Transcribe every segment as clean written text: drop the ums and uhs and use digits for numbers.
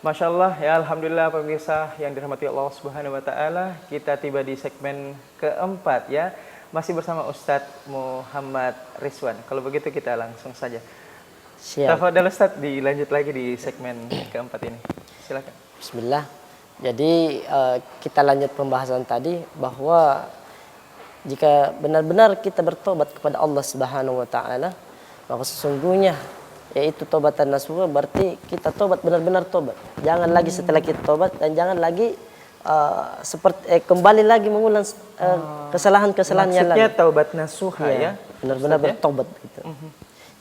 Masya Allah, ya Alhamdulillah pemirsa yang dirahmati Allah Subhanahu Wa Taala, kita tiba di segmen keempat ya, masih bersama Ustadz Muhammad Rizwan. Kalau begitu kita langsung saja. Siap. Tafadhal Ustadz, dilanjut lagi di segmen keempat ini. Silakan. Bismillah. Jadi kita lanjut pembahasan tadi bahwa jika benar-benar kita bertobat kepada Allah Subhanahu Wa Taala, maka sesungguhnya yaitu tobatan nasuha, berarti kita tobat benar-benar tobat. Jangan lagi setelah kita tobat, dan jangan lagi kembali lagi mengulang kesalahan-kesalahan yang lalu. Maksudnya taubat nasuha ya? Benar-benar bertobat gitu.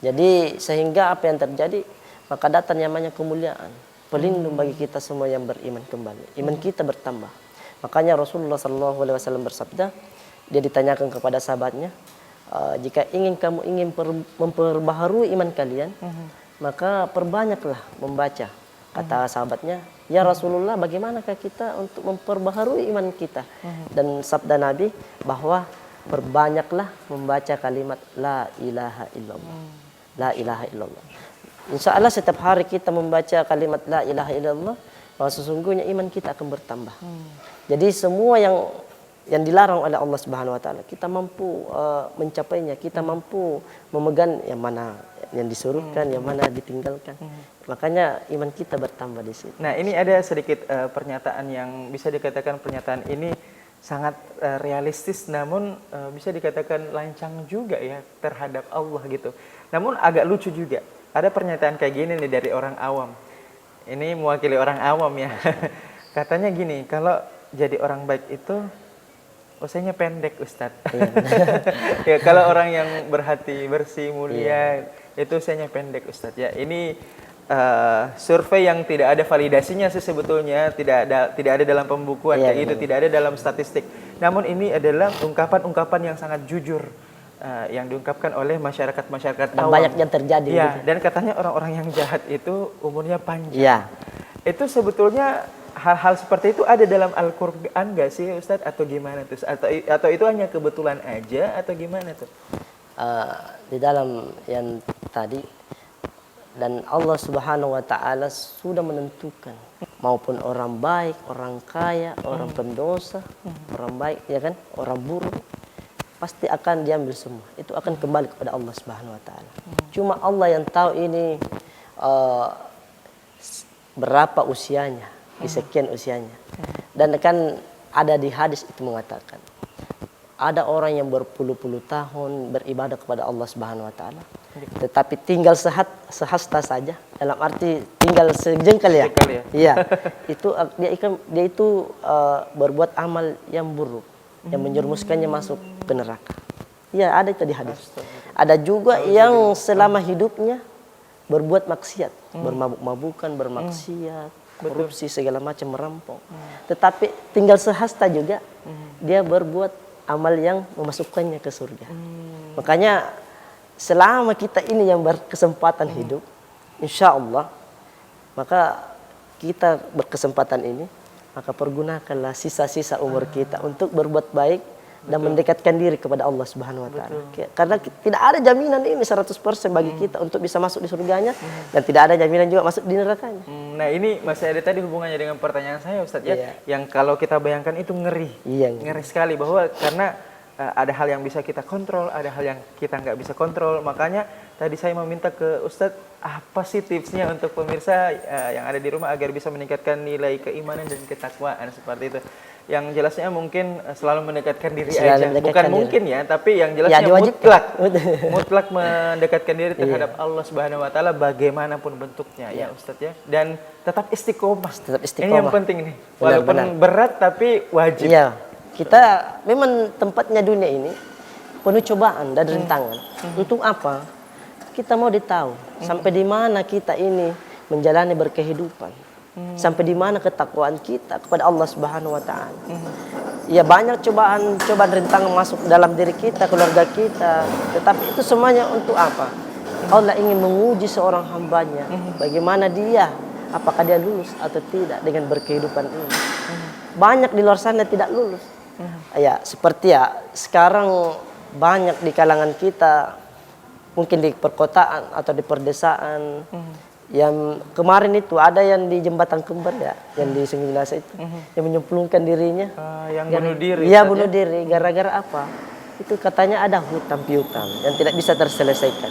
Jadi sehingga apa yang terjadi, maka datang yang namanya kemuliaan, pelindung bagi kita semua yang beriman kembali. Iman kita bertambah. Makanya Rasulullah SAW bersabda, dia ditanyakan kepada sahabatnya, jika kamu ingin memperbaharui iman kalian, maka perbanyaklah membaca. Kata sahabatnya, ya Rasulullah, bagaimanakah kita untuk memperbaharui iman kita? Dan sabda Nabi bahwa perbanyaklah membaca kalimat la ilaha illallah. La ilaha illallah. Insya Allah setiap hari kita membaca kalimat la ilaha illallah, bahwa sesungguhnya iman kita akan bertambah. Jadi semua yang dilarang oleh Allah Subhanahu Wa Taala, kita mampu mencapainya, kita mampu memegang yang mana yang disuruhkan, yang mana ditinggalkan. Makanya iman kita bertambah di situ. Nah, ini ada sedikit pernyataan yang bisa dikatakan pernyataan ini sangat realistis, namun bisa dikatakan lancang juga ya terhadap Allah gitu. Namun agak lucu juga. Ada pernyataan kayak gini nih dari orang awam. Ini mewakili orang awam ya. Katanya gini, kalau jadi orang baik itu usianya pendek, Ustadz. Ya, kalau orang yang berhati bersih, mulia, itu usianya pendek, Ustadz. Ya, ini survei yang tidak ada validasinya sih sebetulnya, tidak ada dalam pembukuan kayak gitu, tidak ada dalam statistik. Namun ini adalah ungkapan-ungkapan yang sangat jujur yang diungkapkan oleh masyarakat awam. Banyak yang terjadi. Ya, gitu. Dan katanya orang-orang yang jahat itu umurnya panjang. Ya. Itu sebetulnya hal-hal seperti itu ada dalam Al-Quran nggak sih Ustadz, atau gimana tuh? Atau itu hanya kebetulan aja atau gimana tuh? Di dalam yang tadi, dan Allah Subhanahu Wa Taala sudah menentukan, maupun orang baik, orang kaya, orang pendosa, orang baik ya kan, orang buruk, pasti akan diambil semua. Itu akan kembali kepada Allah Subhanahu Wa Taala. Cuma Allah yang tahu ini berapa usianya, sekian usianya. Dan kan ada di hadis itu mengatakan, ada orang yang berpuluh-puluh tahun beribadah kepada Allah Subhanahu Wa Taala, tetapi tinggal sehasta saja, dalam arti tinggal sejengkal ya. Iya. Dia itu berbuat amal yang buruk, yang menjerumuskannya masuk ke neraka. Iya, ada itu di hadis. Ada juga yang selama hidupnya berbuat maksiat, bermabuk-mabukan, bermaksiat, korupsi, segala macam, merampok. Tetapi tinggal sehasta juga dia berbuat amal yang memasukkannya ke surga. Makanya selama kita ini yang berkesempatan hidup, insya Allah, maka kita berkesempatan ini, maka pergunakanlah sisa-sisa umur kita untuk berbuat baik dan mendekatkan diri kepada Allah Subhanahu Wa Taala. Karena tidak ada jaminan ini 100% bagi kita untuk bisa masuk di surganya, dan tidak ada jaminan juga masuk di nerakanya. Nah, ini masih ada tadi hubungannya dengan pertanyaan saya, Ustadz ya. Yang kalau kita bayangkan itu ngeri. Ngeri sekali, bahwa karena ada hal yang bisa kita kontrol, ada hal yang kita nggak bisa kontrol. Makanya tadi saya meminta ke Ustadz, apa sih tipsnya untuk pemirsa yang ada di rumah agar bisa meningkatkan nilai keimanan dan ketakwaan seperti itu. Yang jelasnya mungkin selalu mendekatkan diri aja. Bukan mungkin ya, tapi yang jelasnya mutlak mendekatkan diri terhadap Allah Subhanahu Wa Taala bagaimanapun bentuknya ya Ustadz ya. Dan tetap istiqomah. Ini yang penting nih. Walaupun berat tapi wajib. Iya. Kita memang tempatnya dunia ini penuh cobaan dan rintangan. Untuk apa? Kita mau ditahu sampai di mana kita ini menjalani berkehidupan. Sampai di mana ketakwaan kita kepada Allah Subhanahu Wa Taala. Ya, banyak cobaan rintangan masuk dalam diri kita, keluarga kita. Tetapi itu semuanya untuk apa? Allah ingin menguji seorang hambanya. Bagaimana dia, apakah dia lulus atau tidak dengan berkehidupan ini. Banyak di luar sana tidak lulus. Ya, seperti ya sekarang banyak di kalangan kita, mungkin di perkotaan atau di perdesaan, Yang kemarin itu ada yang di jembatan kembar ya, yang di Sungai Minasa itu, yang menyemplungkan dirinya. Yang bunuh diri. Iya, Ustaz, ya? bunuh diri. Gara-gara apa? Itu katanya ada hutang piutang yang tidak bisa terselesaikan.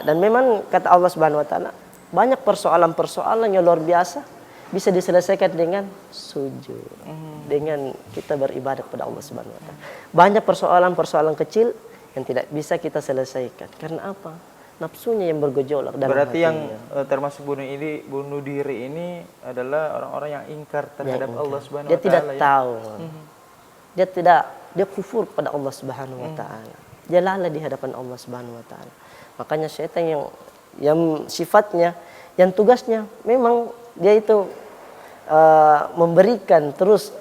Dan memang kata Allah Subhanahu Wa Taala, banyak persoalan-persoalan yang luar biasa bisa diselesaikan dengan sujud, dengan kita beribadah kepada Allah Subhanahu Wa Taala. Banyak persoalan-persoalan kecil yang tidak bisa kita selesaikan. Karena apa? Nafsunya yang bergejolak dalam Berarti hatinya. yang termasuk bunuh diri ini adalah orang-orang yang ingkar terhadap Allah Subhanahu Dia wa tidak taala. tahu. Dia kufur pada Allah Subhanahu wa taala. Dia lalai di hadapan Allah Subhanahu wa taala. Makanya syaitan yang sifatnya, yang tugasnya memang dia itu memberikan terus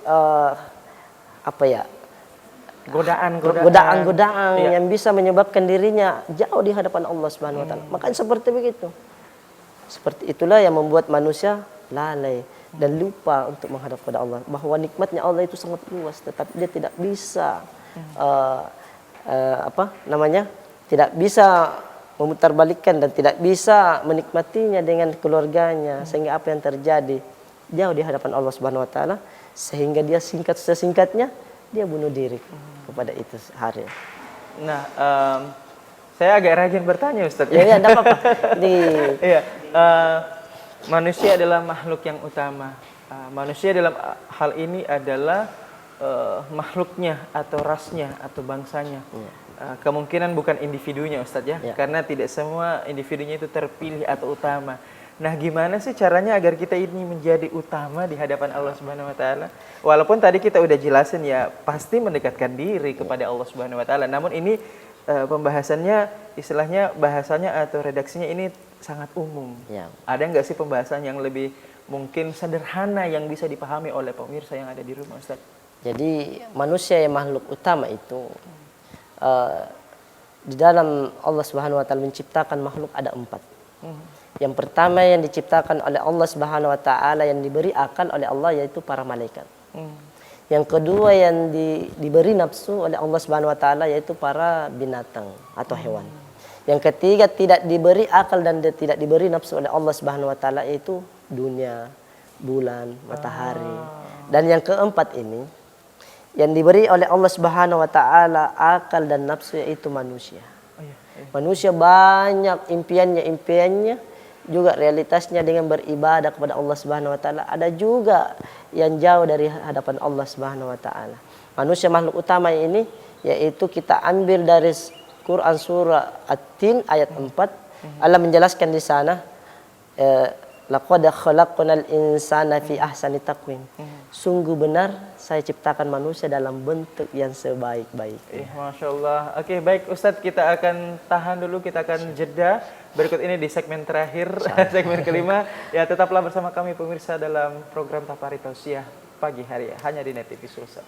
godaan-godaan Iya. yang bisa menyebabkan dirinya jauh di hadapan Allah Subhanahu wa taala. Makanya seperti begitu. Seperti itulah yang membuat manusia lalai dan lupa untuk menghadap kepada Allah, bahwa nikmatnya Allah itu sangat luas, tetapi dia tidak bisa tidak bisa memutarbalikkan dan tidak bisa menikmatinya dengan keluarganya, sehingga apa yang terjadi jauh di hadapan Allah Subhanahu wa taala, sehingga dia sesingkatnya dia bunuh diri kepada itu hari. Nah, saya agak rajin bertanya, Ustaz. Ya, tidak apa-apa. Iya, manusia adalah makhluk yang utama. Manusia dalam hal ini adalah makhluknya atau rasnya atau bangsanya. Kemungkinan bukan individunya, Ustaz ya, karena tidak semua individunya itu terpilih atau utama. Nah, gimana sih caranya agar kita ini menjadi utama di hadapan Allah Subhanahu wa taala? Walaupun tadi kita udah jelasin ya, pasti mendekatkan diri kepada Allah Subhanahu wa taala. Namun ini pembahasannya, istilahnya bahasanya atau redaksinya ini sangat umum. Ya. Ada nggak sih pembahasan yang lebih mungkin sederhana yang bisa dipahami oleh pemirsa yang ada di rumah, Ustaz? Jadi manusia yang makhluk utama itu di dalam Allah Subhanahu wa taala menciptakan makhluk ada 4. Yang pertama yang diciptakan oleh Allah Subhanahu wa taala, yang diberi akal oleh Allah, yaitu para malaikat. Yang kedua yang diberi nafsu oleh Allah Subhanahu wa taala, yaitu para binatang atau hewan. Yang ketiga tidak diberi akal dan tidak diberi nafsu oleh Allah Subhanahu wa taala, yaitu dunia, bulan, matahari. Dan yang keempat ini yang diberi oleh Allah Subhanahu wa taala akal dan nafsu, yaitu manusia. Manusia banyak impiannya juga realitasnya dengan beribadah kepada Allah Subhanahu wa taala. Ada juga yang jauh dari hadapan Allah Subhanahu wa taala. Manusia makhluk utama ini yaitu kita ambil dari Quran surah At-Tin ayat 4. Allah menjelaskan di sana, laqad khalaqnal insana fi ahsani taqwim. Sungguh benar saya ciptakan manusia dalam bentuk yang sebaik-baiknya. Masya Allah. Oke, baik Ustadz, kita akan tahan dulu, kita akan jeda. Berikut ini di segmen terakhir, segmen kelima. Ya, tetaplah bersama kami pemirsa dalam program Taparito Tausiah pagi hari ya, hanya di Net TV Sulsel.